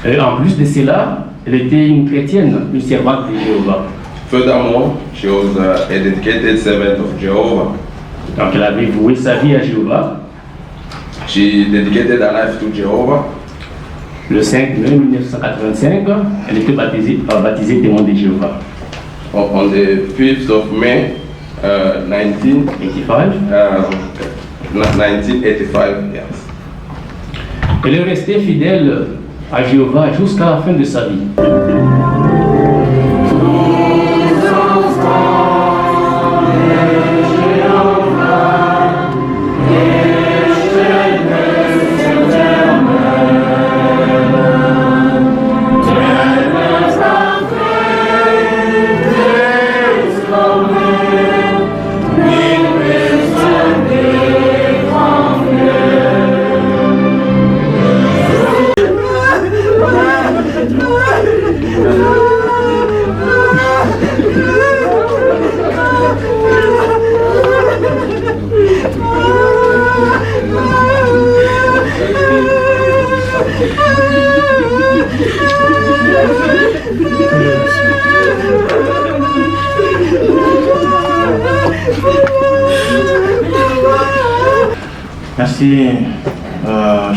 Et en plus de cela, elle était une chrétienne, une servante de Jéhovah. Furthermore, she was a dedicated servant of Jehovah. Donc elle avait voué sa vie à Jéhovah. She dedicated her life to Jehovah. Le 5 mai 1985, elle était baptisée témoin de Jéhovah. On the 5th of May 1985, 1985, yes. Elle est restée fidèle à Jéhovah jusqu'à la fin de sa vie. Merci,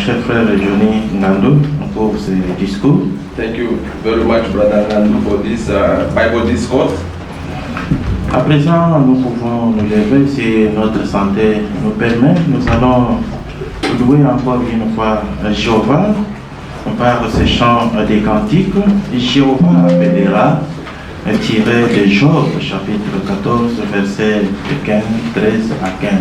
cher frère Johnny Nando, pour ce discours. Thank you very much, Brother Nandu, for this Bible discourse. À présent, nous pouvons nous lever si notre santé nous permet. Nous allons louer encore une fois Jéhovah par ce chant des cantiques. Jéhovah appellera, tiré de Job, chapitre 14, versets 15, 13 à 15.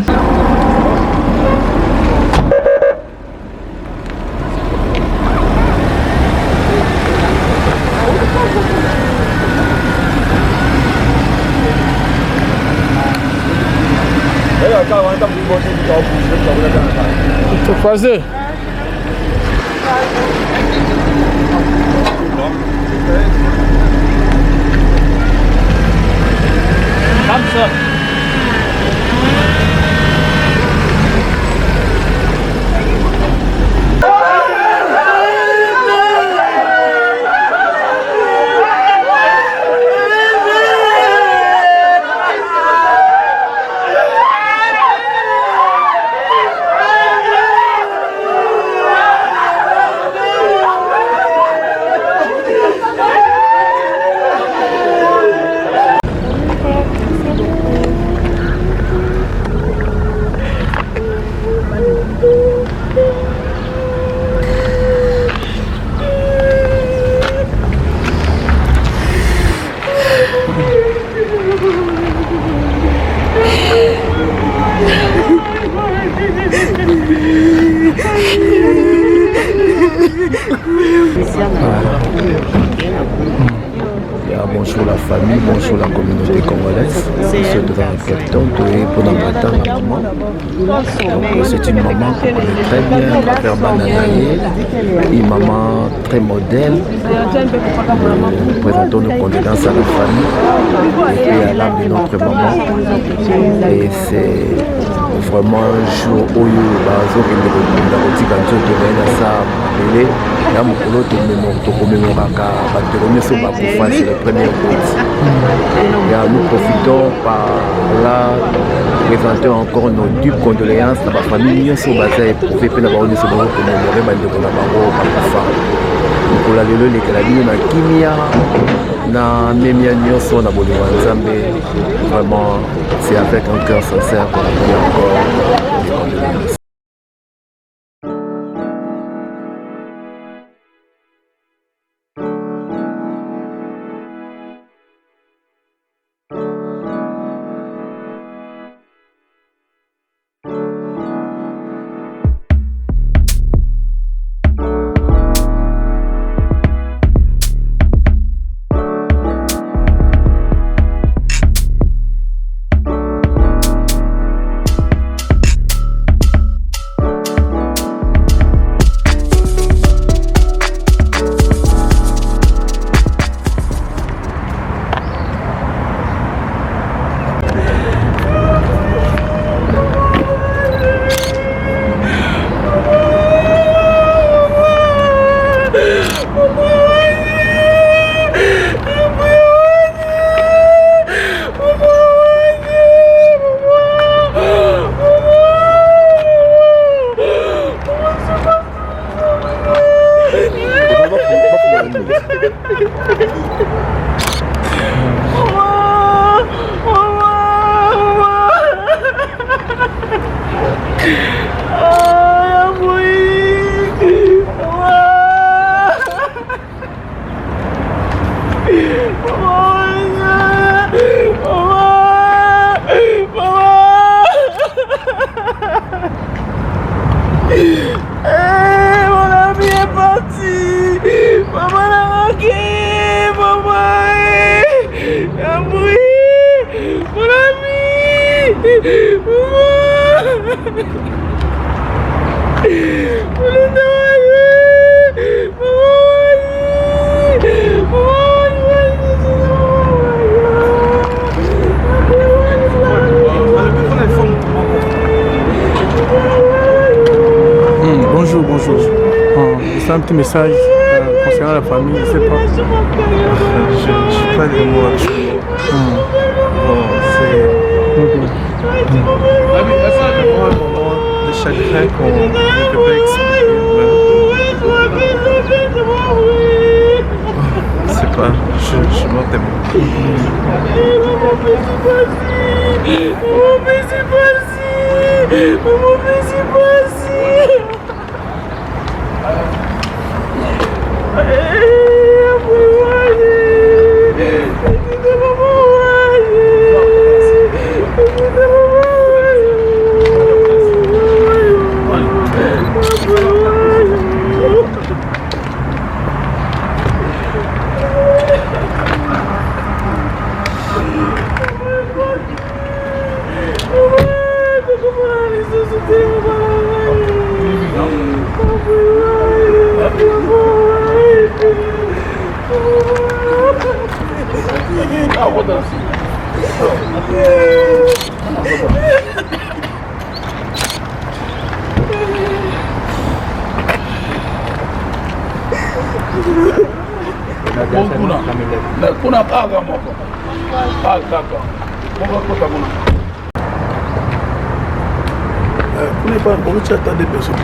Fazer. Vamos só. Bonjour la famille, bonjour la communauté congolaise. Je devant quelqu'un pour la maman. C'est une maman qu'on connaît très bien, la faire Bananaye, une maman très modèle. Nous présentons nos condoléances à la famille et puis à l'âme de notre maman. Et c'est vraiment un jour où c'est le premier coup. Nous profitons par là présenter encore nos dupes condoléances à la famille sur la éprouvé pour la baronne de ce moment pour commémorer Bandeko na bango bakufa. Pour la lelo les kalali na kimia na memia nyonso na bolingo nzambe. Vraiment c'est avec un cœur sincère qu'on a encore les condoléances. Mon ami est parti. Maman l'a manqué. Maman. Il a mouru. Mon ami. Bonjour, bonjour. C'est un petit message concernant la famille, je sais pas. Je suis pas des mots à trouver. Bon, c'est vraiment un moment de chagrin qu'on ne peut pas expliquer. C'est pas, je m'en t'aime. Kuna kaka moko. Kaka. Moko kota kuna. Kuna pas on chata de personnes.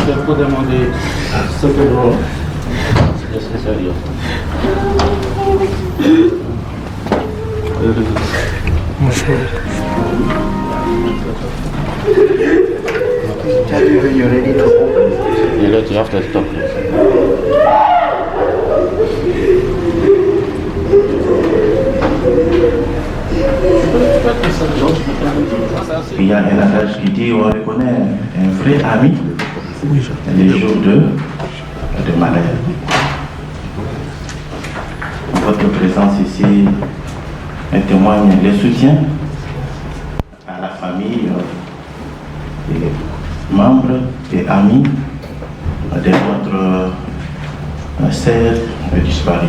Je peux demander ce que vous c'est sérieux. You're ready to open. You let you have to stop this. Il y a un adage qui dit on reconnaît un vrai ami les jours de malheur. Votre présence ici témoigne le soutien à la famille, et membres et amis de votre sœur disparue.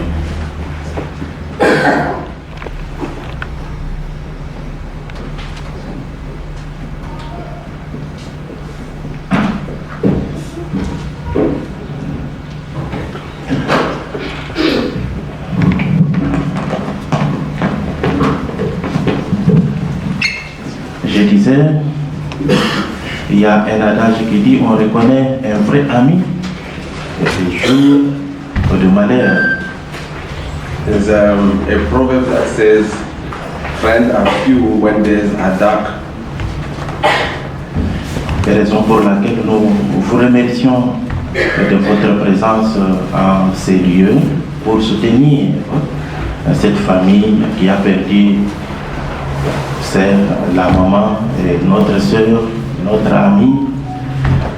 Je disais, il y a un adage qui dit on reconnaît un vrai ami les jours de malheur. There's a proverb that says, friends are few when there's a dark. C'est la raison pour laquelle nous vous remercions de votre présence en ces lieux pour soutenir cette famille qui a perdu c'est la maman et notre soeur, notre amie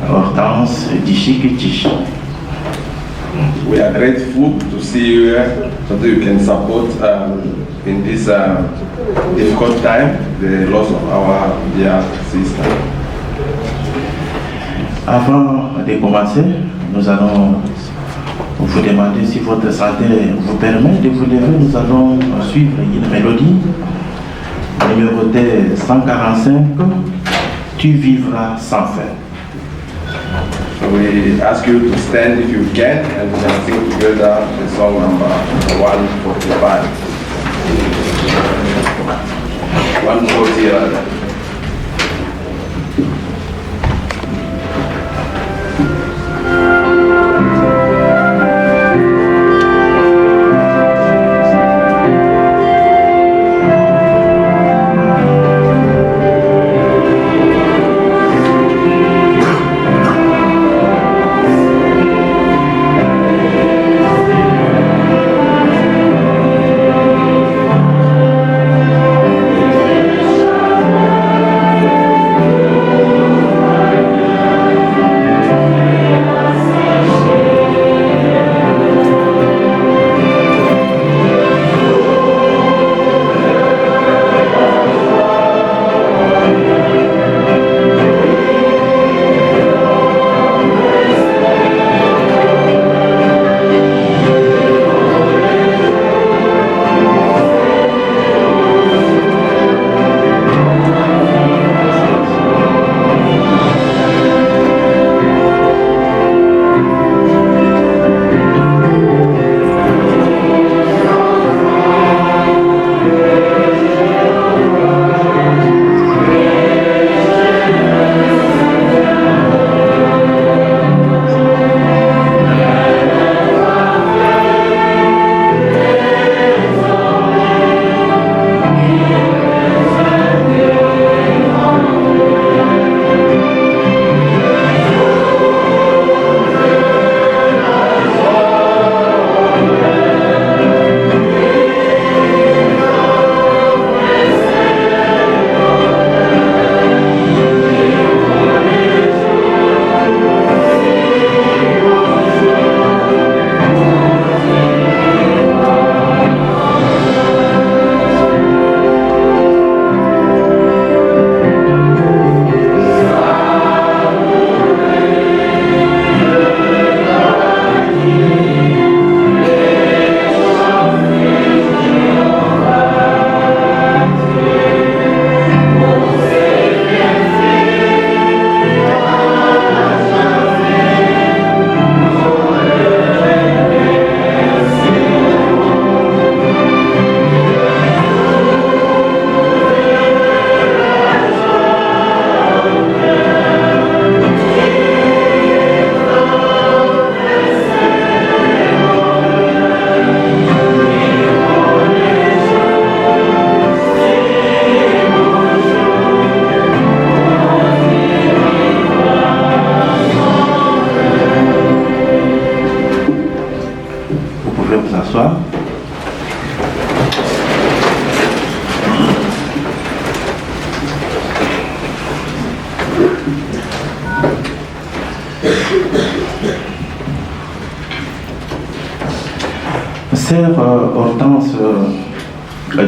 Hortense Dishiki. We are grateful to see you here so that you can support in this difficult time the loss of our dear sister. Avant de commencer, nous allons vous demander si votre santé vous permet de vous lever. Nous allons suivre une mélodie numérotée 145, Tu vivras sans fin. We ask you to stand if you can and we can sing together the song number 145. 140. Sœur Hortense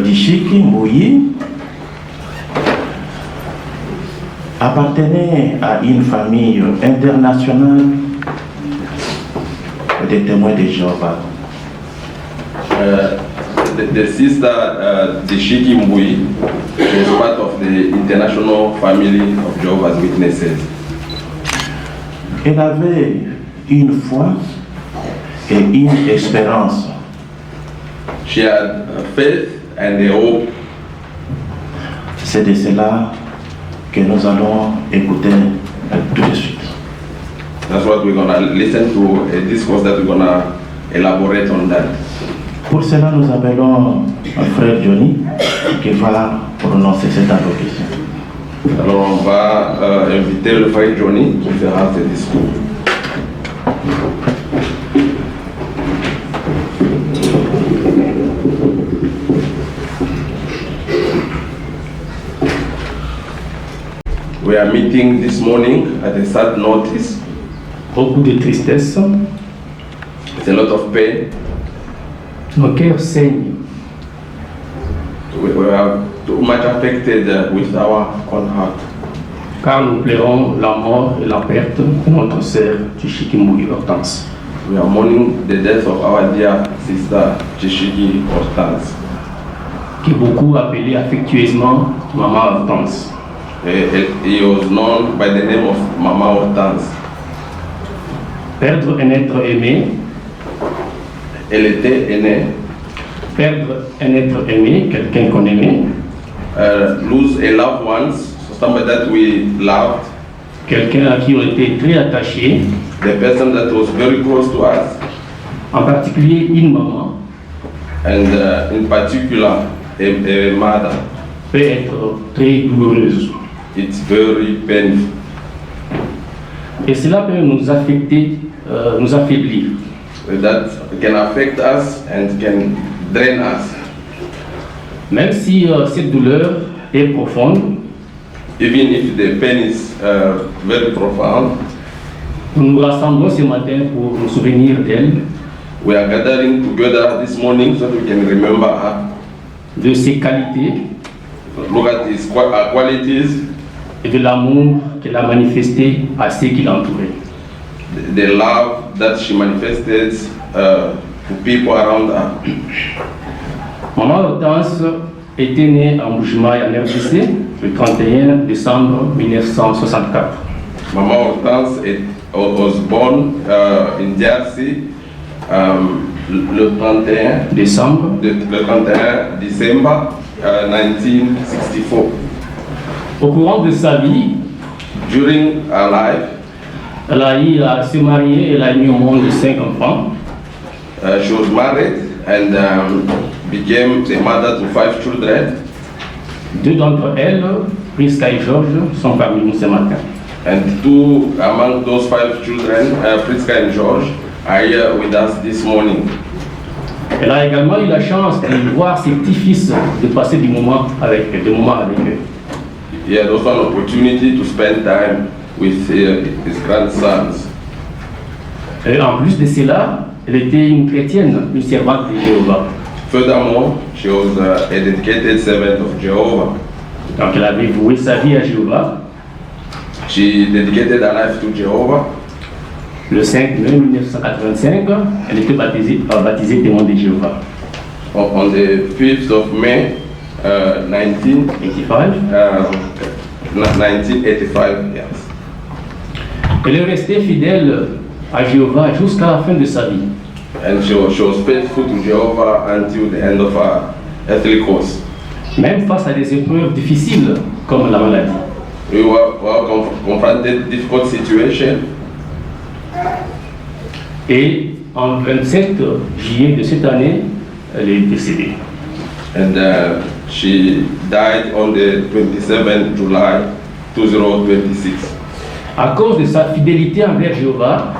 Dishiki Mbouyi appartenait à une famille internationale des témoins de Jéhovah. The sister Dishiki Mbouyi is part of the international family of Jehovah's Witnesses. Elle avait une foi et une espérance. She had faith and a hope. C'est de cela que nous allons écouter tout de suite. That's what we're going to listen to, a discourse that we're going to elaborate on that. Pour cela, nous appelons frère Johnny qui va prononcer cette allocution. Alors on va inviter le frère Johnny qui fera ce discours. We are meeting this morning at a sad notice. Beaucoup de tristesse. It's a lot of pain. Nos cœurs saignent. We are too much affected with our own heart. Car nous pleurons la mort et la perte de notre sœur Tshishiki Hortense. We are mourning the death of our dear sister Tshishiki Hortense. Qui est beaucoup appelée affectueusement Maman Hortense. He was known by the name of Mama Hortense. Perdre un être aimé. Elle était aînée. Perdre un être aimé, quelqu'un qu'on aimait. Lose a loved one, somebody that we loved. Quelqu'un à qui on était très attaché. The person that was very close to us. En particulier une maman. And in particular, a mother. Peut être très douloureuse. It's very painful. Et cela peut nous affecter, nous affaiblir. That can affect us and can drain us. Même si cette douleur est profonde, Even if the pain is very profound, nous nous rassemblons ce matin pour nous souvenir d'elle, we are gathering together this morning so that we can remember her. De ses qualités, look at his qualities, et de l'amour qu'elle a manifesté à ceux qui l'entouraient. The love that she manifested to people around her. Maman Hortense était née en Bujumaï en RDC le 31 décembre 1964. Mama Hortense was born in DRC le 31 décembre 1964. Au courant de sa vie, during her life, elle a eu à se marier, elle a eu au monde 5 enfants. She was married and became the mother to 5 children. 2 d'entre elles, Priska et Georges, sont parmi nous ce matin. And 2 among those 5 children, Priska and George, are here with us this morning. Elle a également eu la chance de voir ses petits-fils, de passer des moments avec eux. He had also an opportunity to spend time with his grandsons. Et en plus de cela, elle était une chrétienne, une servante de Jéhovah. Furthermore, she was a dedicated servant of Jehovah. Donc elle avait voué sa vie à Jéhovah. She dedicated her life to Jehovah. Le 5 mai 1985, elle était baptisée témoin de Jéhovah. On the 5th of May 1985, yes. Elle est restée fidèle à Jéhovah jusqu'à la fin de sa vie. And she was faithful to Jehovah until the end of her earthly course. Même face à des épreuves difficiles comme la maladie. We were confronted difficult situation. Et en 27 juillet de cette année, elle est décédée. And she died on the 27th July 2026. À cause de sa fidélité envers Jéhovah,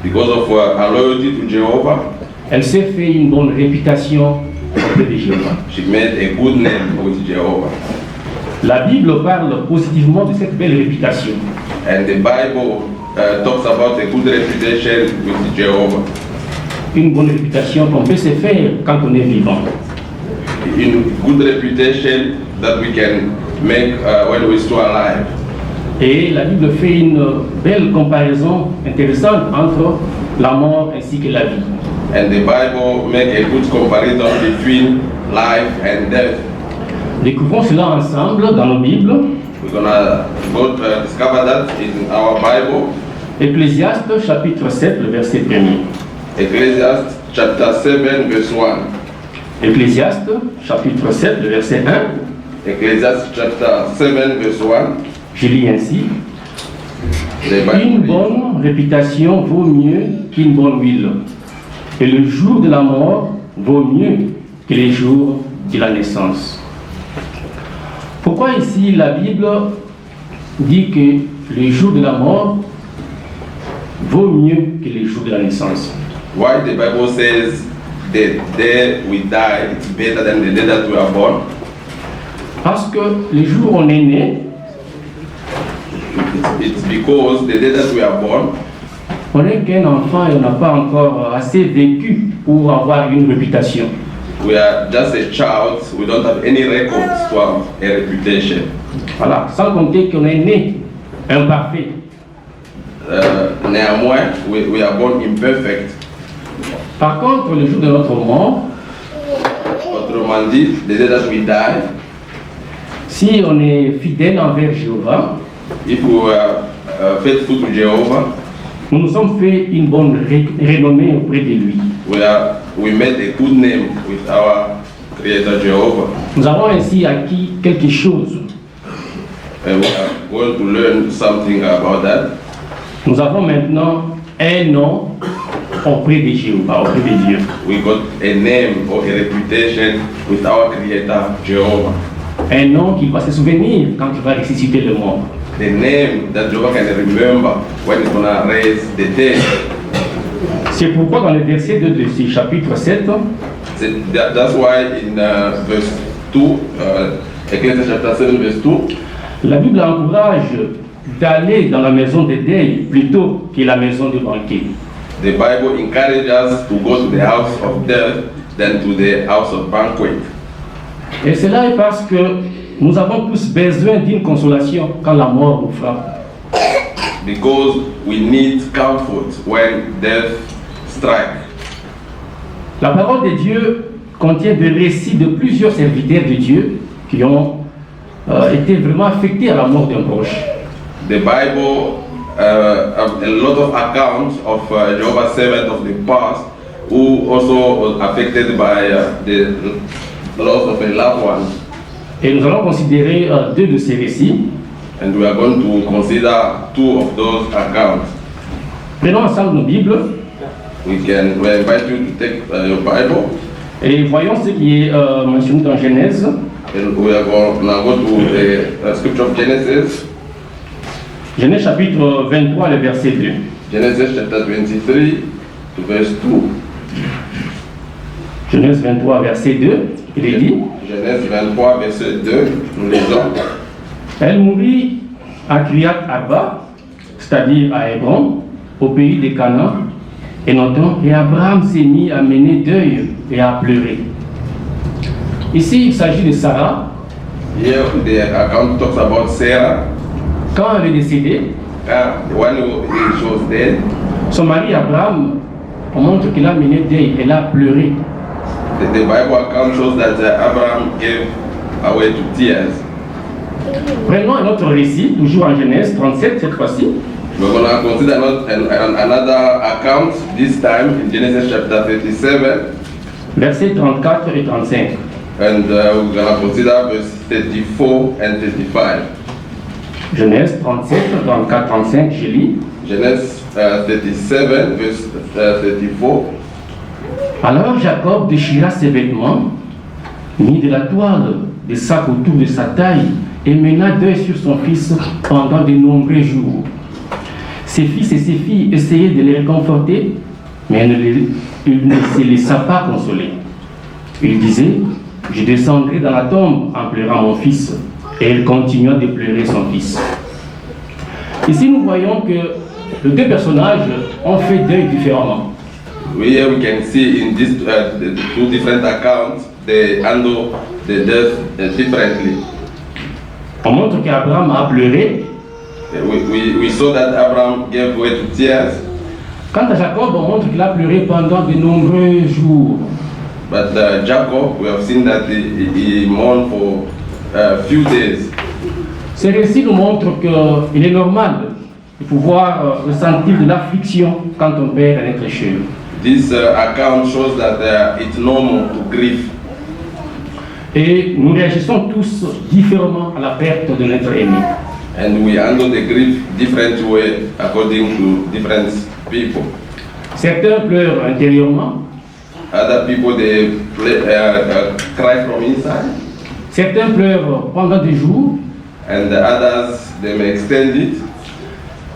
because of her loyalty to Jehovah, elle s'est fait une bonne réputation auprès de Jéhovah. She made a good name with Jehovah. La Bible parle positivement de cette belle réputation. And the Bible talks about a good reputation with Jehovah. Une bonne réputation qu'on peut se faire quand on est vivant. In good reputation that we can make when we're still alive. Et la Bible fait une belle comparaison intéressante entre la mort ainsi que la vie. And the Bible make a good comparison between life and death. Découvrons cela ensemble dans nos Bibles. We're gonna go discover that in our Bible. Ecclésiaste chapitre 7, le verset 1er. Ecclesiastes chapter 7 verse 1. Ecclésiaste chapitre 7, le verset 1. Ecclesiastes chapter 7 verse 1. Je lis ainsi. Une bonne réputation vaut mieux qu'une bonne huile, et le jour de la mort vaut mieux que les jours de la naissance. Pourquoi ici la Bible dit que le jour de la mort vaut mieux que les jours de la naissance? Why the Bible says the day we die is better than the day that we are born? Parce que le jour où on est né, It's because the day that we are born, on n'est qu'un enfant et on n'a pas encore assez vécu pour avoir une réputation. we are just a child, we don't have any records to have a reputation. Voilà, sans compter qu'on est né imparfait. Néanmoins, we are born imperfect. Par contre, le jour de notre mort, Autrement dit, the day that we die, si on est fidèle envers Jéhovah, if we are faithful to Jehovah, nous nous sommes fait une bonne renommée auprès de lui. we made a good name with our Creator Jehovah. Nous avons ainsi acquis quelque chose. And we are going to learn something about that. Nous avons maintenant un nom auprès de Jéhovah, auprès de Dieu. We got a name or a reputation with our Creator Jehovah. Un nom qu'il va se souvenir quand il va ressusciter le mort. The name that Jehovah can remember when he's going to raise the dead. C'est pourquoi dans le verset 2 de ce chapitre 7, That's why in verse 2, Ecclesiastes chapter 7 verse 2, la Bible encourage d'aller dans la maison de deuil plutôt que la maison de banquet. the Bible encourages us to go to the house of death than to the house of banquet. Et cela est parce que nous avons tous besoin d'une consolation quand la mort nous frappe. Because we need comfort when death strikes. La parole de Dieu contient des récits de plusieurs serviteurs de Dieu qui ont été vraiment affectés à la mort d'un proche. The Bible have a lot of accounts of Jehovah's servants of the past who also was affected by the loss of a loved one. Et nous allons considérer deux de ces récits. And we are going to consider two of those accounts. Prenons ensemble nos Bibles We invite you to take your Bible. et voyons ce qui est mentionné dans Genèse. And we are going to now go to the scripture of Genesis. Genèse chapitre 23, le verset 2. Genesis chapter 23 to verse 2. Genèse 23, verset 2, il est dit: Genèse 23, verset 2, nous lisons. Elle mourut à Kriat Arba, c'est-à-dire à Hébron, au pays de Canaan, et notons, et Abraham s'est mis à mener deuil et à pleurer. Ici, il s'agit de Sarah. Here the account talks about Sarah. Quand elle est décédée, When she was dead, son mari Abraham, on montre qu'il a mené deuil, elle a pleuré. the Bible account shows that Abraham gave away to tears. Prenons un autre récit, toujours en Genèse 37 cette fois-ci. We're going to consider another account, this time in Genesis chapter 37, Versets 34 et 35. and we're going to consider verse 34 and 35. Genèse 37, 34, 35, je lis. Genesis 37, verse 34. Alors Jacob déchira ses vêtements, mit de la toile de sac autour de sa taille et mena deuil sur son fils pendant de nombreux jours. Ses fils et ses filles essayaient de les réconforter, mais il ne se laissa pas consoler. Il disait: je descendrai dans la tombe en pleurant mon fils. Et il continua de pleurer son fils. Ici, nous voyons que les deux personnages ont fait deuil différemment. Here we can see in these the two different accounts, they handle the death differently. On montre qu'Abraham a pleuré. We saw that Abraham gave way to tears. Quant à Jacob, on montre qu'il a pleuré pendant de nombreux jours. But Jacob, we have seen that he mourned for a few days. Ce récit nous montre qu'il est normal de pouvoir ressentir de l'affliction quand on perd un être cher. This account shows that it's normal to grieve. Et nous réagissons tous différemment à la perte de notre aimé. And we handle the grief different way according to different people. Certains pleurent intérieurement. Other people, they cry from inside. Certains pleurent pendant des jours. And the others, they may extend it.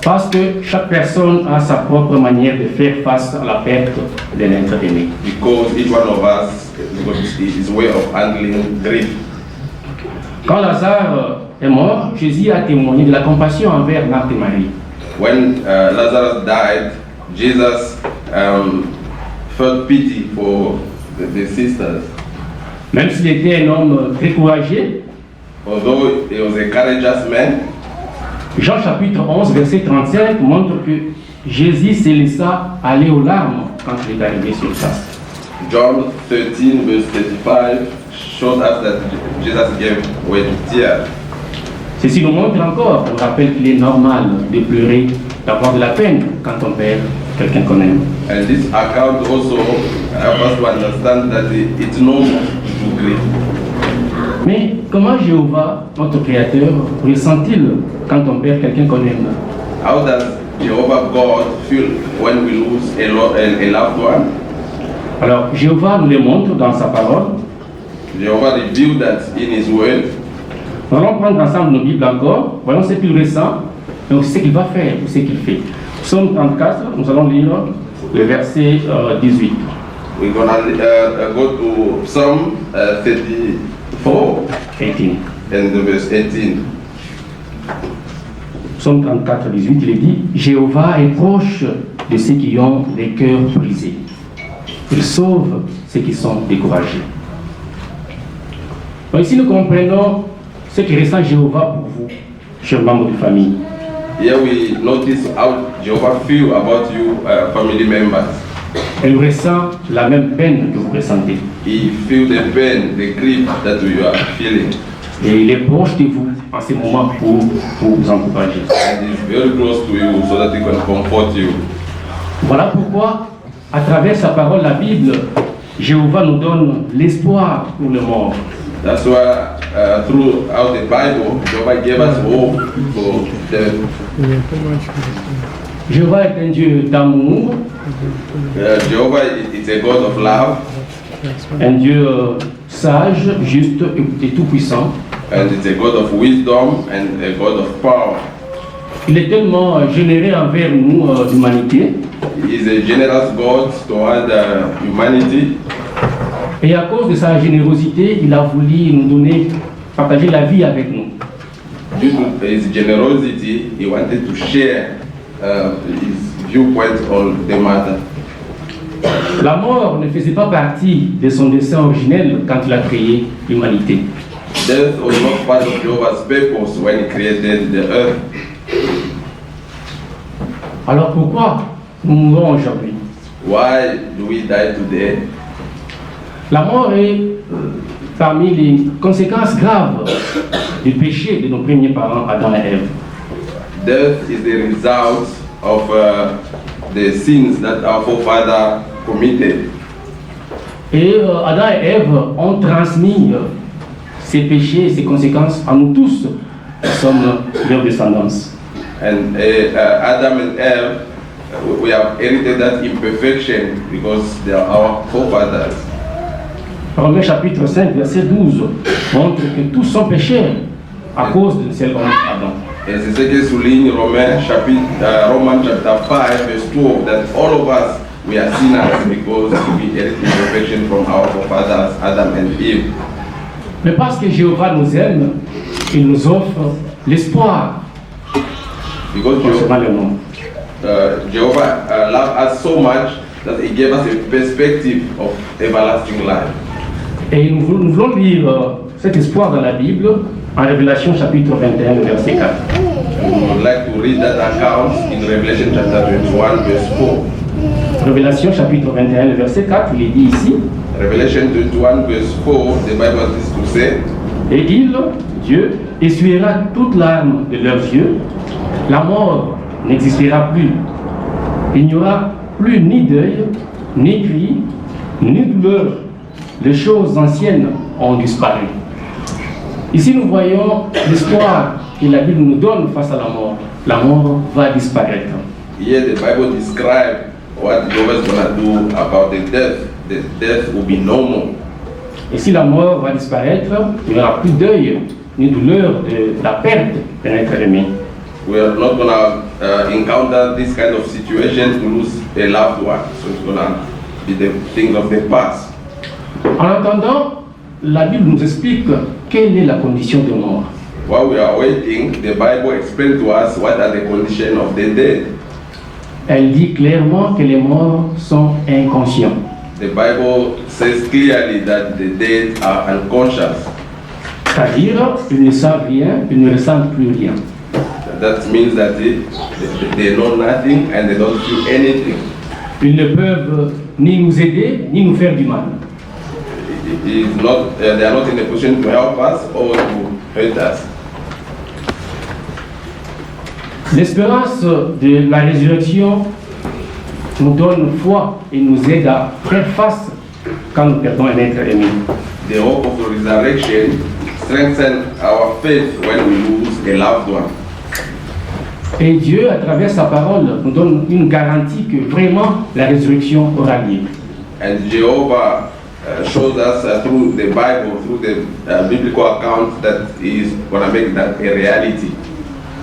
Parce que chaque personne a sa propre manière de faire face à la perte de notre aimé. Because each one of us has got his way of handling grief. Quand Lazare est mort, Jésus a témoigné de la compassion envers Marthe et Marie. When Lazarus died, Jesus felt pity for the sisters. Même s'il était un homme très courageux, Although he was a courageous man, Jean chapitre 11, verset 35 montre que Jésus se laissa aller aux larmes quand il est arrivé sur place. John 13 verse 35 showed us that Jesus gave way to tears. Ceci nous montre encore, on rappelle qu'il est normal de pleurer, d'avoir de la peine quand on perd quelqu'un qu'on aime. And this account also helps us to understand that it's normal to grieve. Mais comment Jéhovah, notre Créateur, ressent-il quand on perd quelqu'un qu'on aime? How does Jehovah God feel when we lose a loved one? Alors Jéhovah nous le montre dans sa parole. Jehovah revealed that in His word. Nous allons prendre ensemble nos Bibles encore, voyons ce qu'il ressent, mais aussi ce qu'il va faire, ou ce qu'il fait. Psaume 34, nous allons lire le verset 18. We're going to go to Psalm 34 18. and the verse 18. Psaume 34, 18, il est dit « Jéhovah est proche de ceux qui ont les cœurs brisés. Il sauve ceux qui sont découragés. » Donc ici nous comprenons ce qui ressent Jéhovah pour vous, chers membres de famille. Here we notice how Jehovah feel about you, family members. Elle ressent la même peine que vous ressentez. He feel the pain, the grief that you are feeling. Et il est proche de vous en ce moment pour vous encourager. And he's very close to you so that he can comfort you. Voilà pourquoi, à travers sa parole, la Bible, Jéhovah nous donne l'espoir pour le mort. That's why throughout the Bible, Jehovah gave us hope for death. Jéhovah est un Dieu d'amour, Jehovah is a God of love, un Dieu sage, juste et tout-puissant. and it's a God of wisdom and a God of power. Il est tellement généreux envers nous, l'humanité, He is a generous God toward humanity. et à cause de sa générosité, il a voulu nous donner, partager la vie avec nous. Due to his generosity, he wanted to share his viewpoint on the matter. La mort ne faisait pas partie de son dessein originel quand il a créé l'humanité. Death was not part of Jehovah's purpose when he created the earth. Alors pourquoi nous mourons aujourd'hui? Why do we die today? La mort est parmi les conséquences graves du péché de nos premiers parents, Adam et Ève. Death is the result of the sins that our forefather committed. Et Adam et Ève ont transmis ces péchés et ces conséquences à nous tous, qui sommes leurs descendants. And Adam and Eve, we have inherited that imperfection because they are our forefathers. Romains chapitre 5, verset 12 montre que tous sont pécheurs à cause de celle homme Adam. Et c'est ce que souligne Romains chapter 5, verse 12, that all of us, we are sinners because we inherit imperfection from our forefathers, Adam and Eve. Mais parce que Jéhovah nous aime, il nous offre l'espoir Because concernant le monde. Jehovah loved us so much that he gave us a perspective of everlasting life. Et nous voulons lire cet espoir dans la Bible en Révélation chapitre 21, verset 4. And we would like to read that account in Revelation chapter 21, verse 4. Révélation chapitre 21, verset 4, il est dit ici, Revelation 21, verse 4, the Bible is to say, et il, Dieu, essuiera toute larme de leurs yeux, la mort n'existera plus. Il n'y aura plus ni deuil, ni cri, ni douleur. Les choses anciennes ont disparu. Ici, nous voyons l'espoir que la Bible nous donne face à la mort. La mort va disparaître. here the Bible describes what Jehovah is going to do about the death. The death will be no more. Et si la mort va disparaître, il n'y aura plus de deuil, ni douleur de la perte d'un être aimé. We are not going to encounter this kind of situation to lose a loved one. So it's going to be the things of the past. En attendant, la Bible nous explique quelle est la condition de mort. While we are waiting, the Bible explains to us what are the conditions of the dead. Elle dit clairement que les morts sont inconscients. The Bible says clearly that the dead are unconscious. C'est-à-dire, ils ne savent rien, ils ne ressentent plus rien. That means that they know nothing and they don't feel anything. Ils ne peuvent ni nous aider, ni nous faire du mal. They are not in a position to help us or to hurt us. L'espérance de la résurrection nous donne foi et nous aide à faire face quand nous perdons un être aimé. The hope of the resurrection strengthens our faith when we lose a loved one. Et Dieu, à travers sa parole, nous donne une garantie que vraiment la résurrection aura lieu. And Jehovah shows us through the Bible, through the biblical account, that He is going to make that a reality.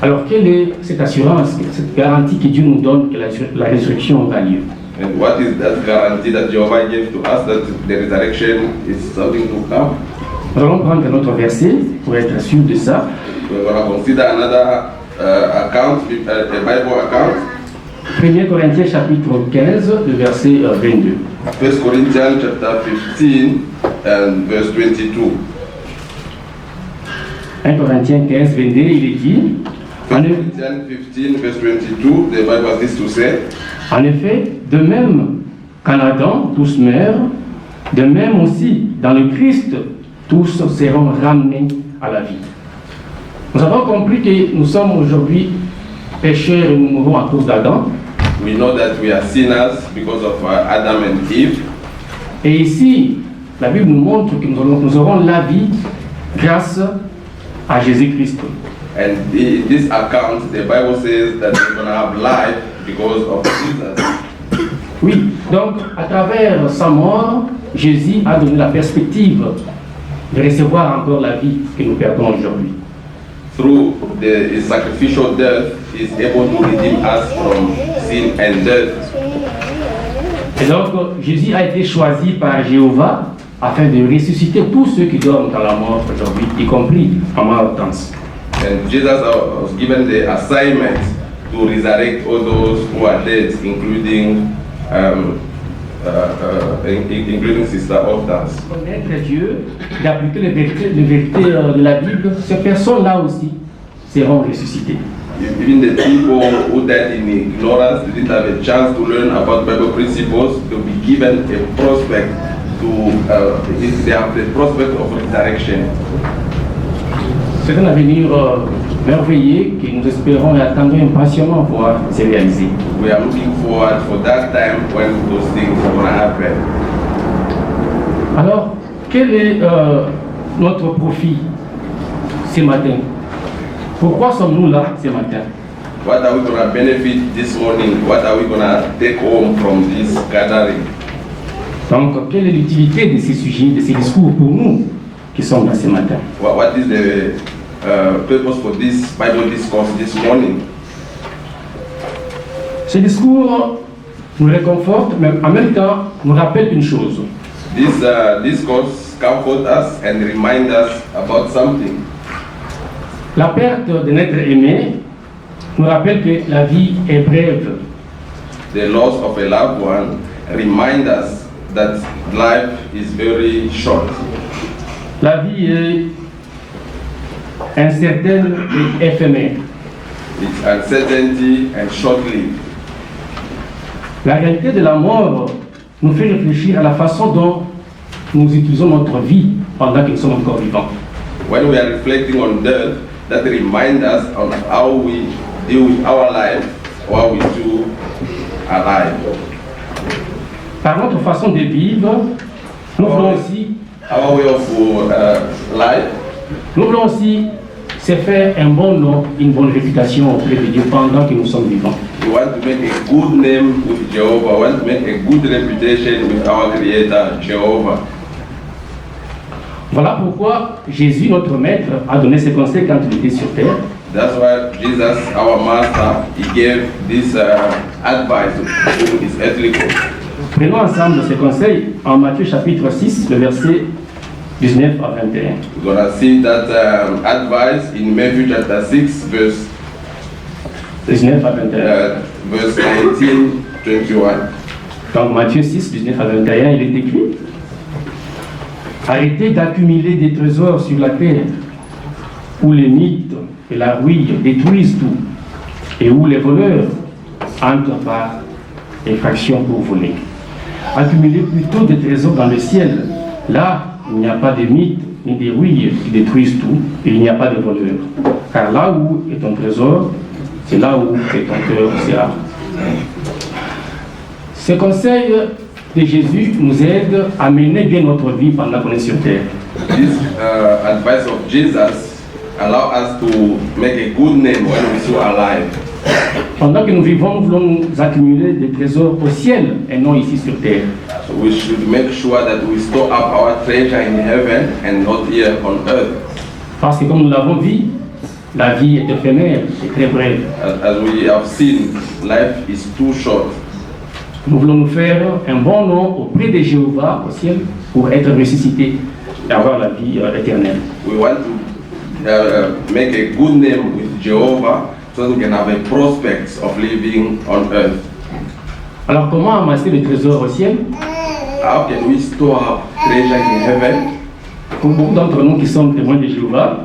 Alors, quelle est cette assurance, cette garantie que Dieu nous donne que la résurrection aura lieu? And what is that guarantee that Jehovah gave to us that the resurrection is something to come? Nous allons prendre un autre verset pour être sûr de ça. We're going to consider another account, a Bible account. 1 Corinthiens chapitre 15, le verset 22. 1 Corinthians chapter 15 and verse 22. 1 Corinthiens 15, 22, il est dit, 1 Corinthians 15 verse 22, the Bible has this to say. en effet, de même qu'en Adam, tous meurent, de même aussi, dans le Christ, tous seront ramenés à la vie. Nous avons compris que nous sommes aujourd'hui pécheurs et nous mourons à cause d'Adam. We know that we are sinners because of Adam and Eve. Et ici, la Bible nous montre que nous aurons la vie grâce à Jésus-Christ. And in this account, the Bible says that we're going to have life because of Jesus. Oui, donc à travers sa mort, Jésus a donné la perspective de recevoir encore la vie que nous perdons aujourd'hui. Through his sacrificial death, he is able to redeem us from sin and death. Et donc Jésus a été choisi par Jéhovah afin de ressusciter tous ceux qui dorment dans la mort aujourd'hui, y compris en maltance. And Jesus was given the assignment to resurrect all those who are dead, including Sister Hortense. Connaître Dieu, d'appliquer les vérités de la Bible, ces personnes-là aussi seront ressuscitées. Even the people who died in ignorance didn't have a chance to learn about Bible principles, to be given a prospect they have the prospect of resurrection. C'est un avenir merveilleux que nous espérons et attendons impatiemment voir se réaliser. We are looking forward for that time when those things are going to happen. Alors, quel est notre profit ce matin? Pourquoi sommes-nous là ce matin? What are we going to benefit this morning? What are we going to take home from this gathering? Donc, quelle est l'utilité de ces sujets, de ces discours pour nous qui sommes là ce matin? What is the purpose for this Bible discourse this morning? Ce discours nous réconforte, mais en même temps nous rappelle une chose. This discourse comforts us and reminds us about something. La perte de notre aimé nous rappelle que la vie est brève. The loss of a loved one reminds us that life is very short. La vie est incertaine et éphémère. It's uncertainty and short-lived. La réalité de la mort nous fait réfléchir à la façon dont nous utilisons notre vie pendant que nous sommes encore vivants. When we are reflecting on death, that reminds us on how we deal with our life while we do alive. Par notre façon de vivre, nous voulons aussi, Our way of life, nous voulons aussi se faire un bon nom, une bonne réputation auprès de Dieu pendant que nous sommes vivants. we want to make a good name with Jehovah, we want to make a good reputation with our Creator, Jehovah. Voilà pourquoi Jésus, notre Maître, a donné ses conseils quand il était sur terre. That's why Jesus, our Master, He gave this advice to His earthly court. Prenons ensemble ces conseils en Matthieu chapitre 6, le verset 19 à 21. We're going to see that advice in Matthew chapter 6, verse 19 à 21. verse 19, 21. Donc Matthieu 6, 19 à 21, il est écrit: arrêtez d'accumuler des trésors sur la terre, où les mythes et la rouille détruisent tout, et où les voleurs entrent par effraction pour voler. Accumulez plutôt des trésors dans le ciel, là où il n'y a pas de mythes ni des rouilles qui détruisent tout, et il n'y a pas de voleurs. Car là où est ton trésor, c'est là où est ton cœur sera. Ce conseil de Jésus nous aide à mener bien notre vie pendant qu'on est sur terre. This advice of Jesus allow us to make a good name when we're still alive. Pendant que nous vivons, nous voulons nous accumuler des trésors au ciel et non ici sur terre. So we should make sure that we store up our treasure in heaven and not here on earth. Parce que comme nous l'avons vu, la vie est éphémère, c'est très brève. As we have seen, life is too short. Nous voulons nous faire un bon nom auprès de Jéhovah au ciel pour être ressuscités et avoir la vie éternelle. We want to make a good name with Jehovah so that we can have a prospect of living on earth. Alors comment amasser le trésor au ciel? How can we store up treasure in heaven? Pour beaucoup d'entre nous qui sommes témoins de Jéhovah,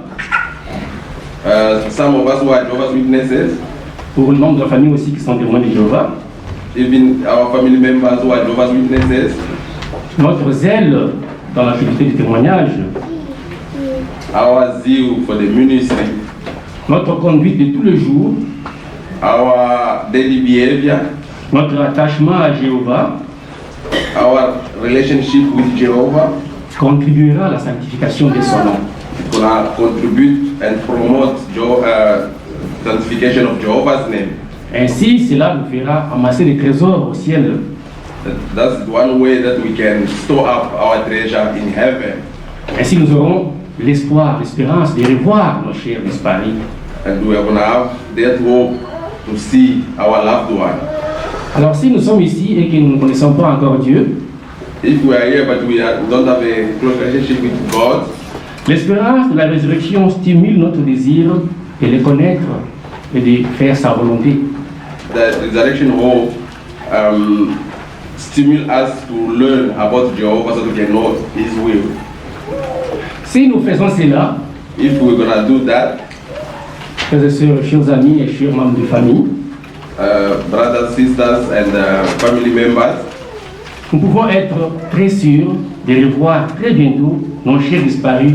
Some of us who are Jehovah's Witnesses, pour le membre de la famille aussi qui sont témoins de Jéhovah, even our family members who are Jehovah's Witnesses, notre zèle dans l'activité du témoignage, our zeal for the ministry, notre conduite de tous les jours, our daily behavior, notre attachement à Jéhovah our relationship with Jehovah contribuera à la sanctification de son nom. gonna contribute and promote sanctification of Jehovah's name. Ainsi, cela nous fera amasser des trésors au ciel. That's one way that we can store up our treasure in heaven. Ainsi, nous aurons l'espoir, l'espérance de revoir nos chers disparus. And we are gonna have that hope to see our loved one. Alors, si nous sommes ici et que nous ne connaissons pas encore Dieu, If we are here but we don't have a close relationship with God, l'espérance de la résurrection stimule notre désir de le connaître et de faire sa volonté. the resurrection hope stimulates us to learn about Jehovah so we can know His will. Si nous faisons cela, If we're gonna do that, frères et sœurs, chers amis et chers membres de famille, brothers, sisters, and family members, nous pouvons être très sûrs de revoir très bientôt nos chers disparus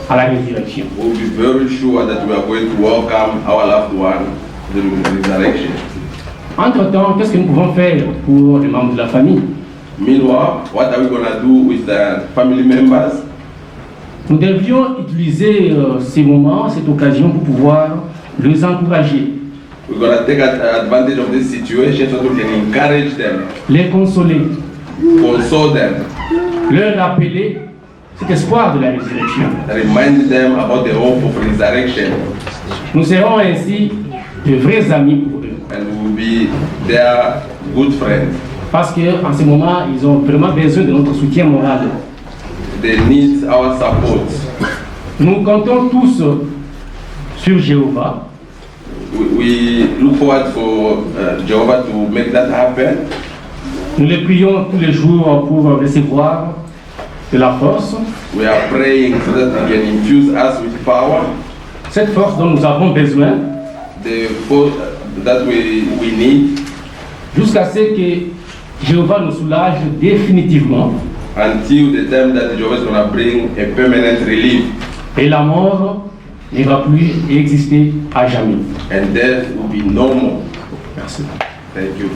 à la résurrection. we'll be very sure that we are going to welcome our loved one during the resurrection. Entre-temps, qu'est-ce que nous pouvons faire pour les membres de la famille? Meanwhile, what are we gonna do with the family members? Nous devions utiliser ces moments, cette occasion pour pouvoir les encourager, We're gonna take advantage of this situation so that we can encourage them, les consoler, console them, leur rappeler cet espoir de la résurrection. remind them about the hope of resurrection, Nous serons ainsi de vrais amis pour eux. and we will be their good friends. Parce qu'en ce moment, ils ont vraiment besoin de notre soutien moral. They need our support. Nous comptons tous sur Jéhovah We look forward for Jehovah to make that happen. Nous les prions tous les jours pour recevoir de la force. We are praying so that He can infuse us with power, Cette force dont nous avons besoin the force that we need, jusqu'à ce que Jéhovah nous soulage définitivement until the time that Jehovah is going to bring a permanent relief et la mort ne va plus exister à jamais. and death will be no more. Merci. Thank you.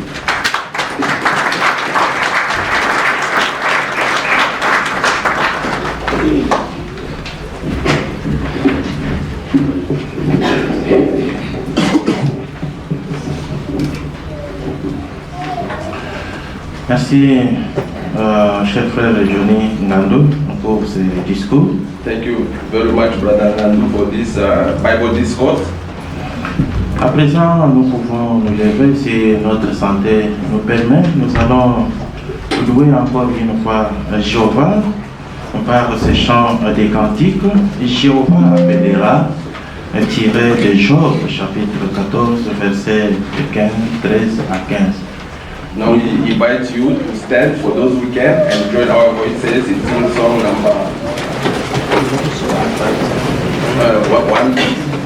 Merci, cher frère Johnny Nando, pour ce discours. Thank you very much, Brother Nandu, for this Bible discourse. À présent, nous pouvons nous lever si notre santé nous permet. Nous allons louer encore une fois Jéhovah. par ce chant des cantiques, Jéhovah appellera, tiré de Job, chapitre 14, versets 15, 13 à 15. Now we invite you to stand for those who can and join our voices in singing song number 151.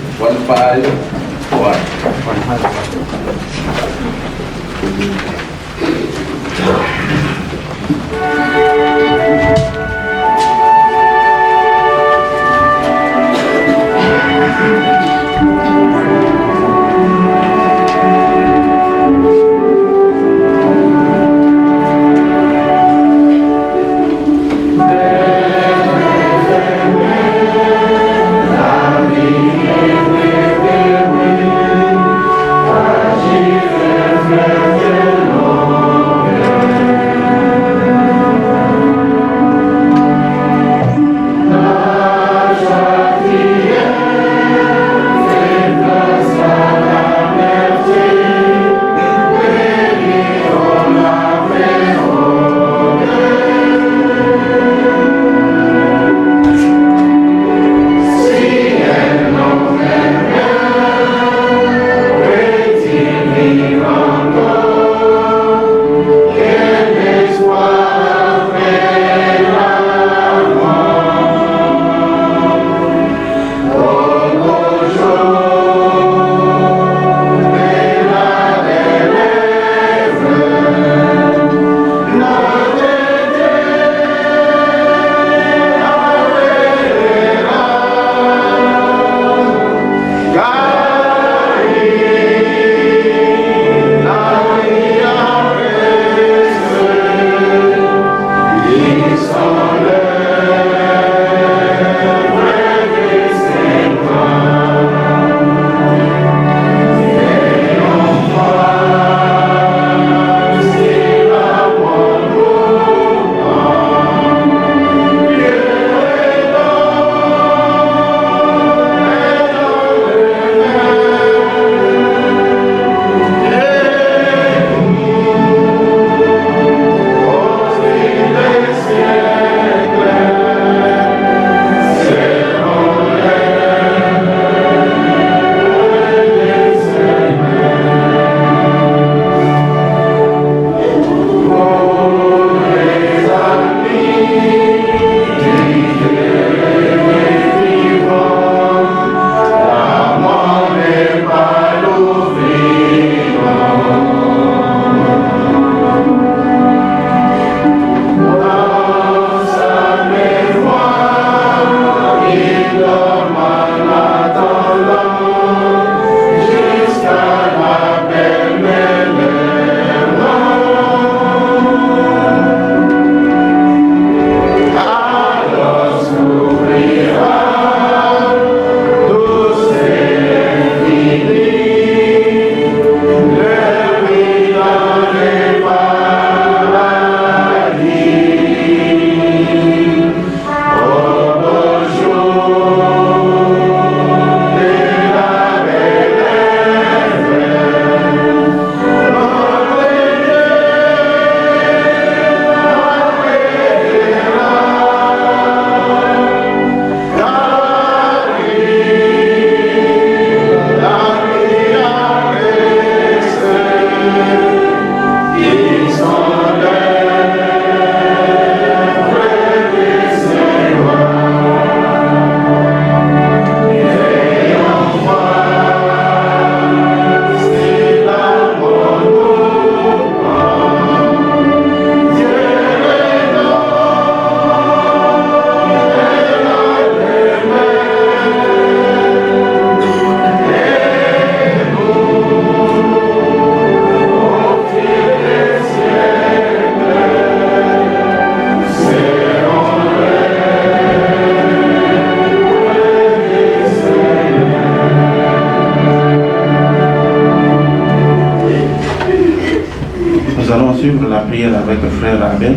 suivre la prière avec le frère Abel.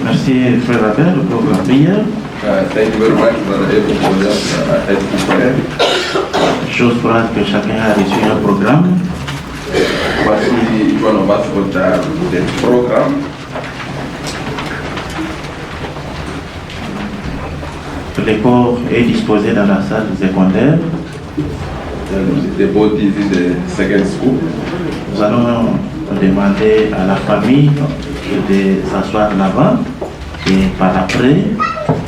Merci frère Abel pour la prière. Thank you very much, Brother Abel, for that helpful prayer. Chose pour que chacun a reçu un programme. Voici one of us got the program. Le corps est disposé dans la salle secondaire. The body is in the second school. Nous allons demander à la famille de s'asseoir là-bas et par après,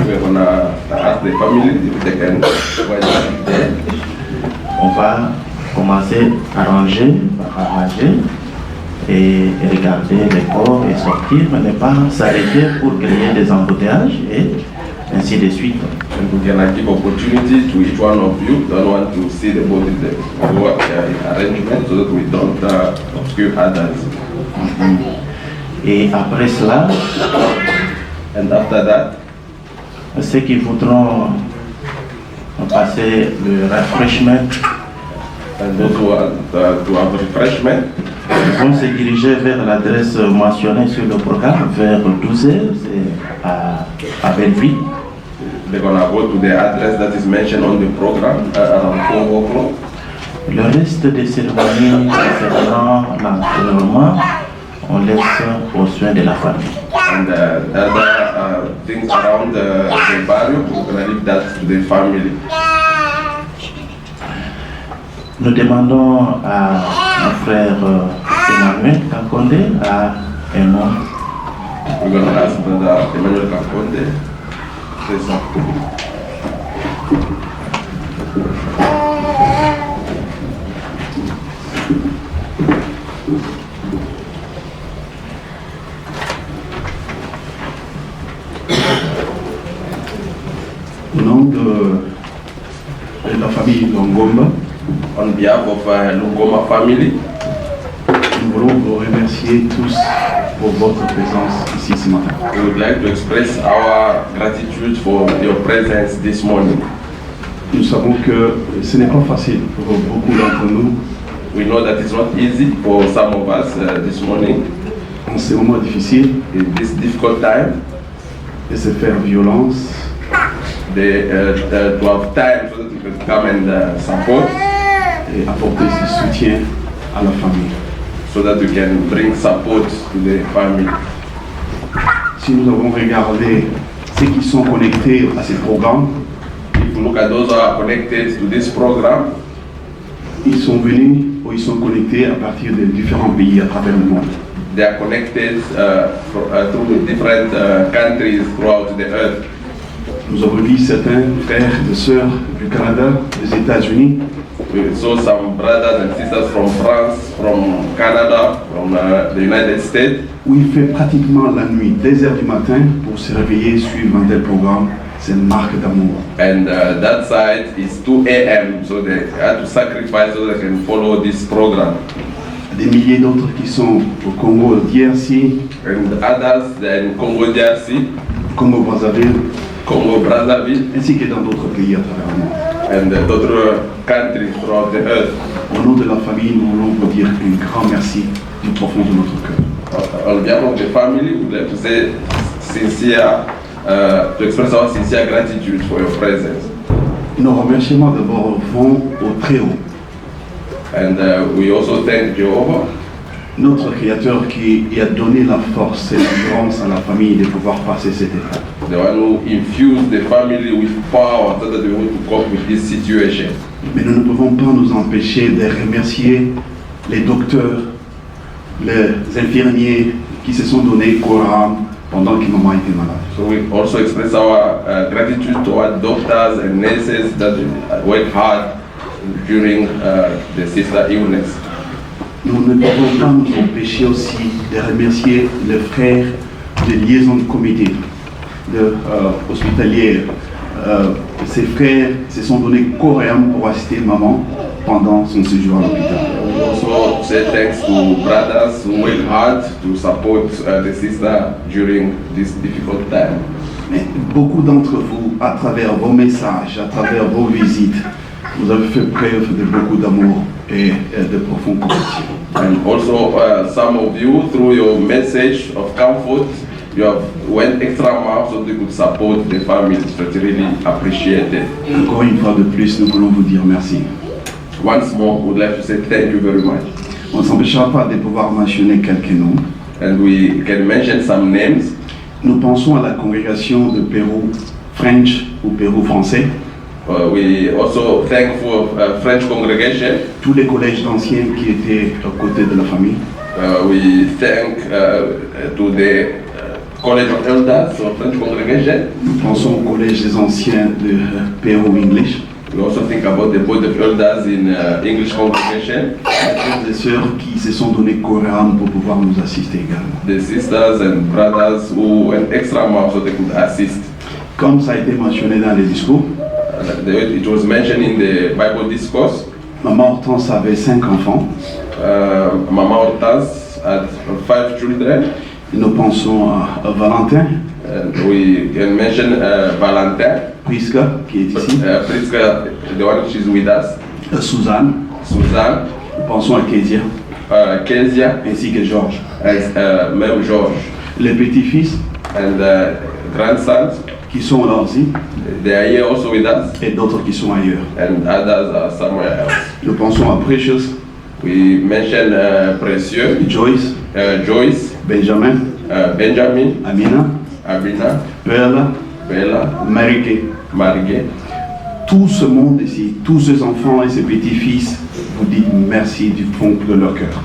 We're gonna ask the family if they can join there. on va commencer à arranger et regarder les corps et sortir, mais ne pas s'arrêter pour créer des embouteillages et ainsi de suite. And we can give opportunity to each one of you that want to see the body arrangement so that we don't obscure others. Et après cela, And after that, ceux qui voudront passer le refreshment and those who want to have refreshment, vont se diriger vers l'adresse mentionnée sur le programme vers 12h, c'est à Belleville. they're gonna go to the address that is mentioned on the program around 4 o'clock. Le reste des cérémonies concernant l'enterrement, on laisse aux soins de la famille. And the other things around the burial, we're gonna leave that to the family. Nous demandons à mon frère Emmanuel Kakonde à un mot. We're gonna ask Brother Emmanuel Kakonde to say something. Au nom de la famille Longomba, On behalf of Lungoma family, nous voulons vous remercier tous pour votre présence ici ce matin. we would like to express our gratitude for your presence this morning. Nous savons que ce n'est pas facile pour beaucoup d'entre nous We know that it's not easy for some of us this morning en ces moments difficiles in this difficult time de se faire violence, to have time so that we can come and support, et apporter ce soutien à la famille. so that we can bring support to the family. Si nous avons regardé ceux qui sont connectés à ces programmes, If you look at those who are connected to this program, ils sont venus ou ils sont connectés à partir de différents pays à travers le monde. they are connected through different countries throughout the earth. Nous avons vu certains frères et sœurs du Canada, des États-Unis, We saw some brothers and sisters from France, from Canada, from the United States, où il fait pratiquement la nuit, 2 heures du matin, pour se réveiller, suivre un tel programme. C'est une marque d'amour. and that side is 2 a.m. So they had to sacrifice so they can follow this program. Des milliers d'autres qui sont au Congo, au DRC, And others, they're in Congo DRC, Congo Brazzaville, Congo Brazzaville, ainsi que dans d'autres pays à travers le monde. and other countries throughout the earth. Au nom de la famille, nous voulons vous dire un grand merci du profond de notre cœur. On behalf of the family, we'd like to say sincere, to express our sincere gratitude for your presence. Nos remerciements d'abord vont au Très-Haut, And we also thank Jehovah, notre Créateur qui a donné la force et l'endurance à la famille de pouvoir passer cette étape. the one who infused the family with power so that we want to cope with this situation. Mais nous ne pouvons pas nous empêcher de remercier les docteurs, les infirmiers qui se sont donnés corps et âme pendant que maman était malade. So we also express our gratitude toward doctors and nurses that work hard during the sister illness. Nous ne pouvons pas nous empêcher aussi de remercier les frères de liaison de comité, de hospitalière. Ces frères se sont donnés corps et âme pour assister maman pendant son séjour à l'hôpital. We also say thanks to brothers who work hard to support the sister during this difficult time. Mais beaucoup d'entre vous, à travers vos messages, à travers vos visites, vous avez fait preuve de beaucoup d'amour et de profonde compassion. And also some of you, through your message of comfort, you have went extra mile so they could support the families. It's really appreciated. Encore une fois de plus, nous voulons vous dire merci. Once more, we would like to say thank you very much. On ne s'empêchera pas de pouvoir mentionner quelques noms. And we can mention some names. Nous pensons à la congrégation de Pérou, French ou Pérou français. We also thank for French congregation. Tous les collèges anciens qui étaient aux côtés de la famille. We thank to the College of Elders, so French congregation. Nous pensons au collège des anciens de Pérou English. We also think about the board of elders in English congregation. Les frères et sœurs qui se sont donnés corps et âme pour pouvoir nous assister également. The sisters and brothers who went extra mile so they could assist. Comme ça a été mentionné dans les discours, It was mentioned in the Bible discourse. Maman Hortense avait 5 enfants. Mama Hortense had 5 children. Et nous pensons à Valentin, And we can mention Valentin, Prisca qui est ici, Priska, the one which is with us, Suzanne, Suzanne, nous pensons à Kezia, Kezia, ainsi que Georges. and même George, Les petits-fils and grandsons. qui sont là aussi They are here also with us, et d'autres qui sont ailleurs. and others are somewhere else. Nous pensons à Precious, We mention Precieux, Joyce, Joyce, Benjamin, Benjamin, Amina, Abina, Perla, Bella, Marike. Marguerite. Tout ce monde ici, tous ces enfants et ces petits-fils vous disent merci du fond de leur cœur.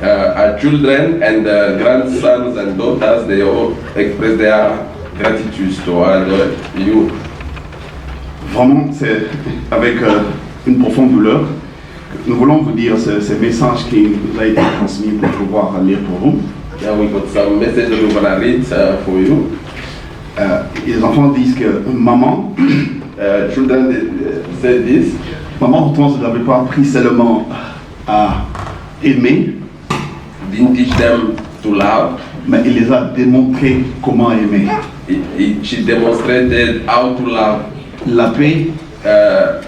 Our children and grandsons and daughters, they all express their gratitude toward you. Vraiment, c'est avec une profonde douleur que nous voulons vous dire ces messages qui nous ont été transmis pour pouvoir lire pour vous. Now we got some message that we're gonna read for you. Les enfants disent que maman, Children say this. maman Hortense ne l'avait pas appris seulement à aimer, Didn't teach them to love. mais il les a démontré comment aimer. She demonstrated how to love, La paix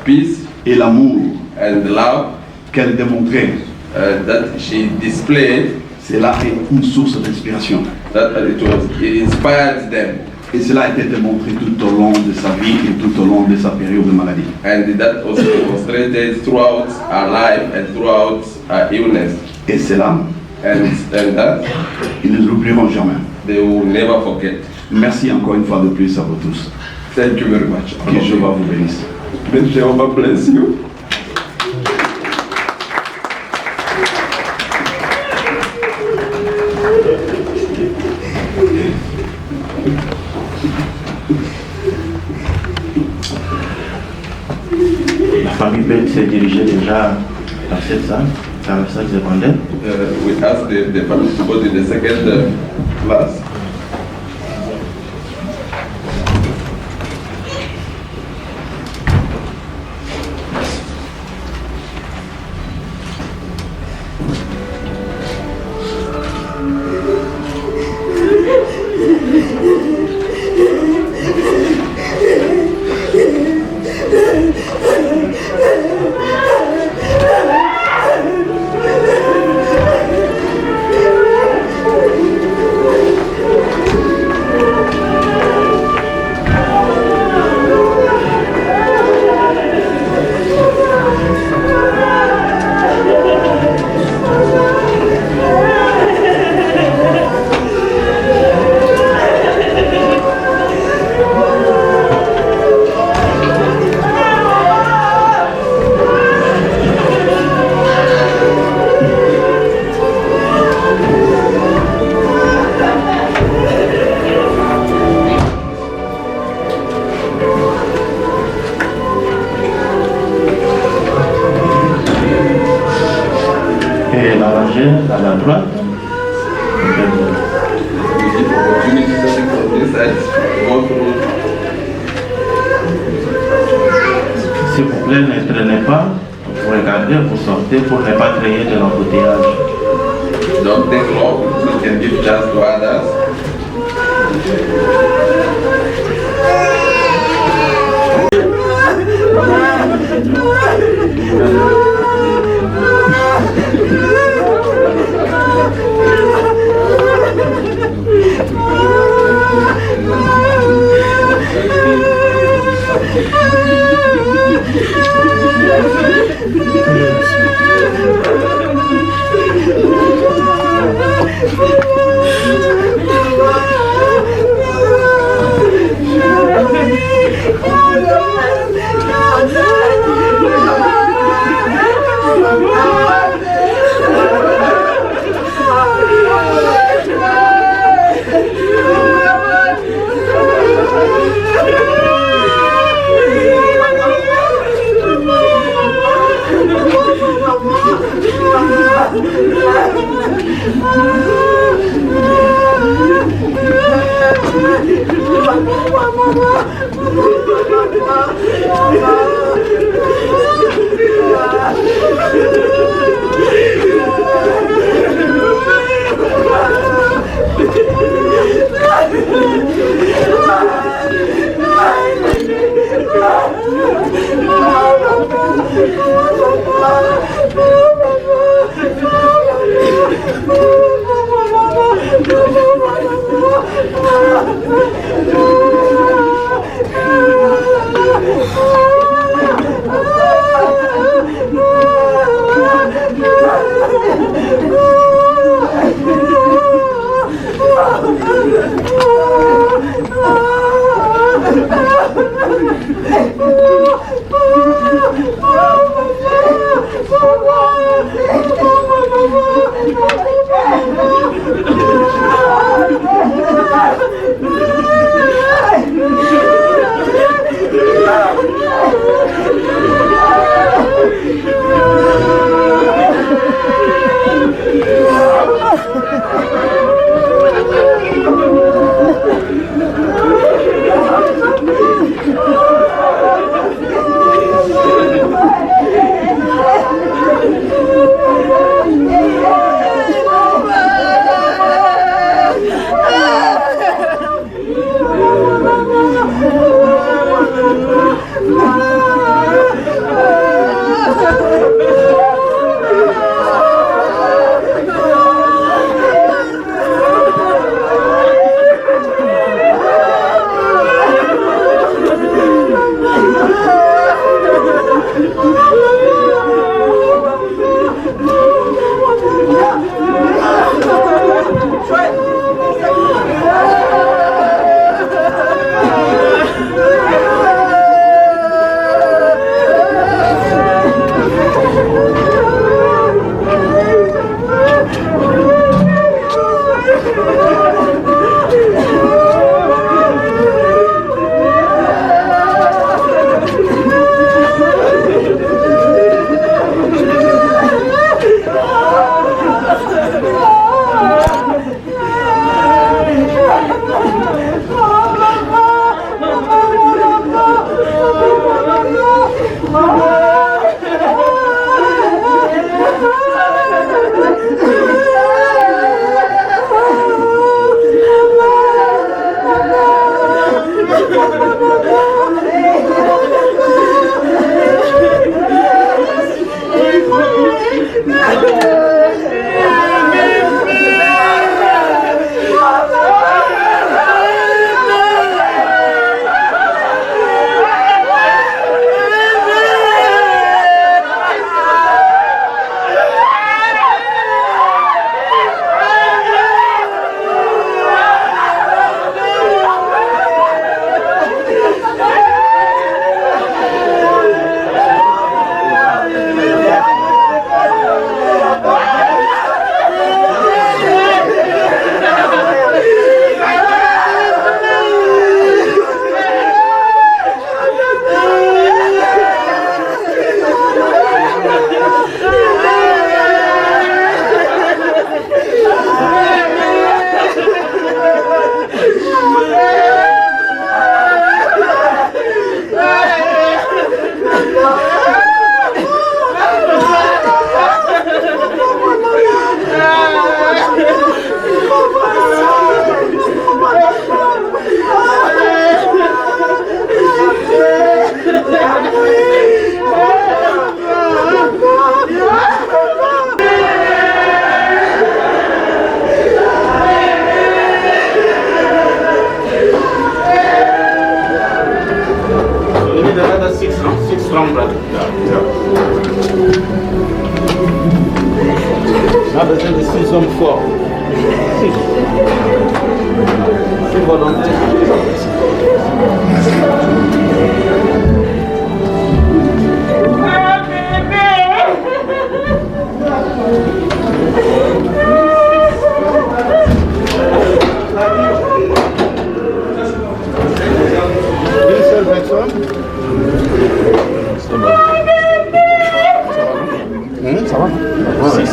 peace et l'amour and love qu'elle démontrait, that she displayed. c'est là une source d'inspiration. That it inspired them, Et cela a été démontré tout au long de sa vie et tout au long de sa période de maladie. and that was demonstrated throughout our life and throughout our illness. Et cela, And that ils ne l'oublieront jamais. they will never forget. Merci encore une fois de plus à vous tous. Thank you very much. Que Jéhovah vous bénisse. May Jehovah bless you. La famille Bell s'est dirigée déjà dans cette salle, dans la salle secondaire. We asked the family to go to the second class. Et la rangée à la droite. We give opportunity to this side go through. S'il vous plaît, ne traînez pas. Vous regardez, vous sortez pour ne pas créer de l'embouteillage. Don't take long, so you can give chance to others. Yes. On a besoin de 6 hommes forts. 6. C'est volontaire. Une seule personne. Ça va? Ouais. 6.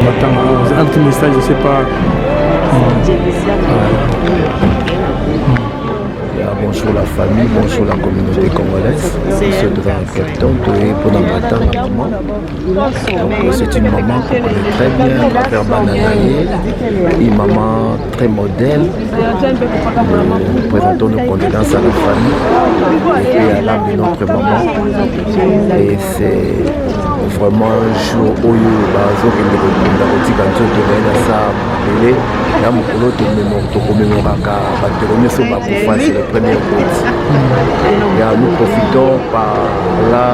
m'attend. Un petit message, je ne sais pas. Bonjour la famille, bonjour la communauté congolaise. Ce devant Captain, pour la matin, la maman. Donc c'est une maman qu'on connaît très bien, ma mère Bananaye, une maman très modèle. Nous présentons nos condoléances à la famille et puis à l'âme de notre maman. Et c'est vraiment un jour où c'est le premier août. Nous profitons par là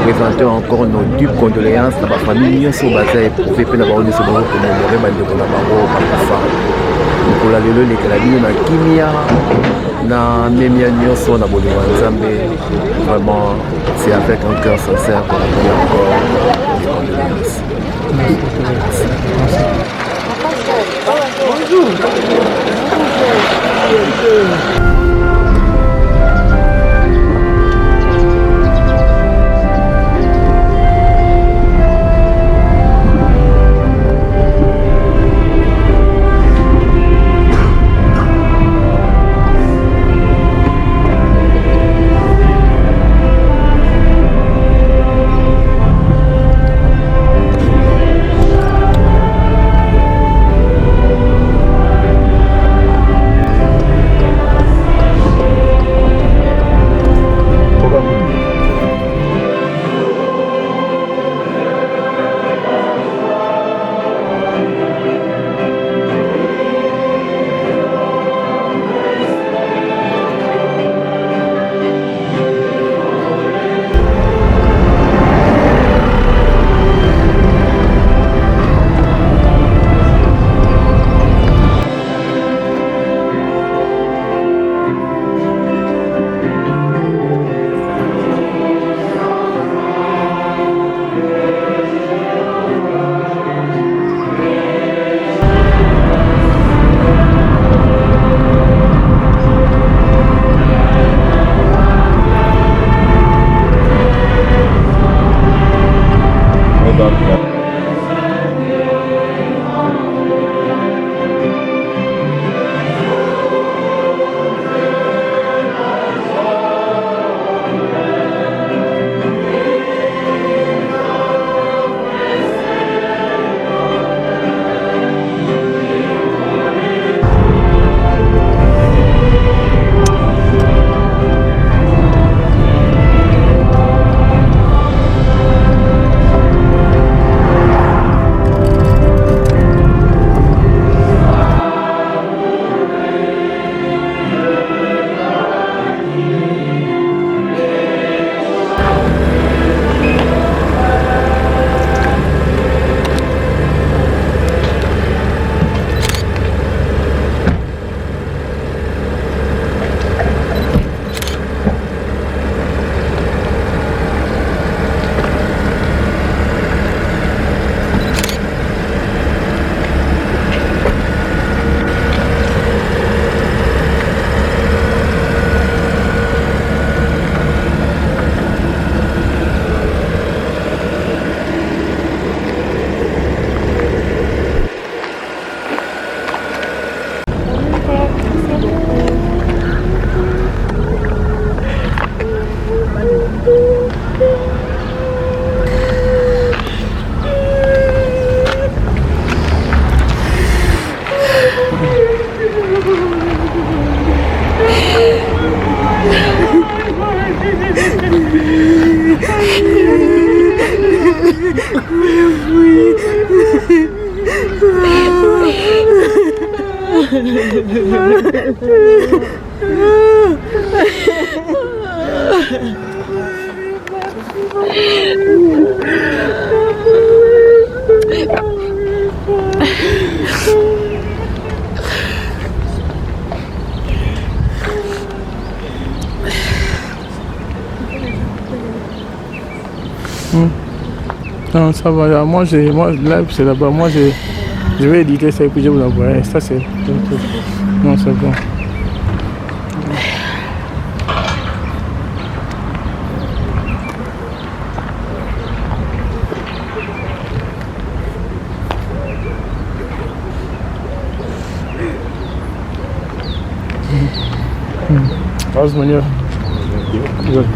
présenter encore nos dupes condoléances à la famille sur Baza éprouvé pour avoir une seconde commémorer bandeko na bango bakufa. Pour la lelo lekalali na kimia na memia nyonso na bolingo ya Nzambe. Vraiment c'est avec un cœur sincère qu'on a encore les condoléances. Bonjour. Non, ça va. Moi là, c'est là-bas. Moi, je vais éditer ça et puis je vous envoie. Ça, c'est... Non, c'est bon. How's Mania? Good.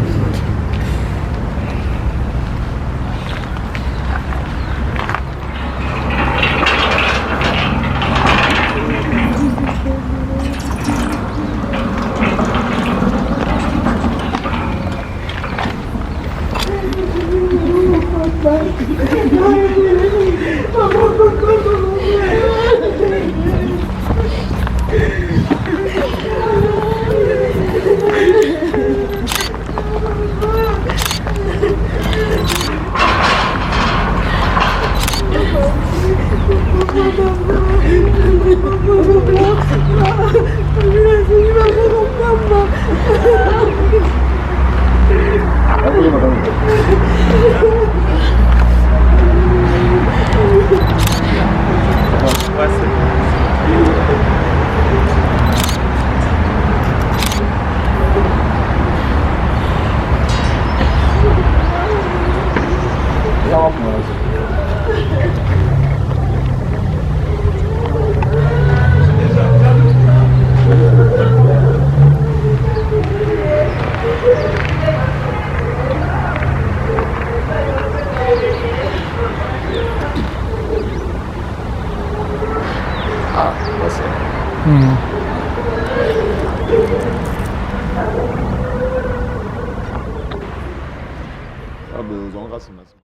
Ah, ben, on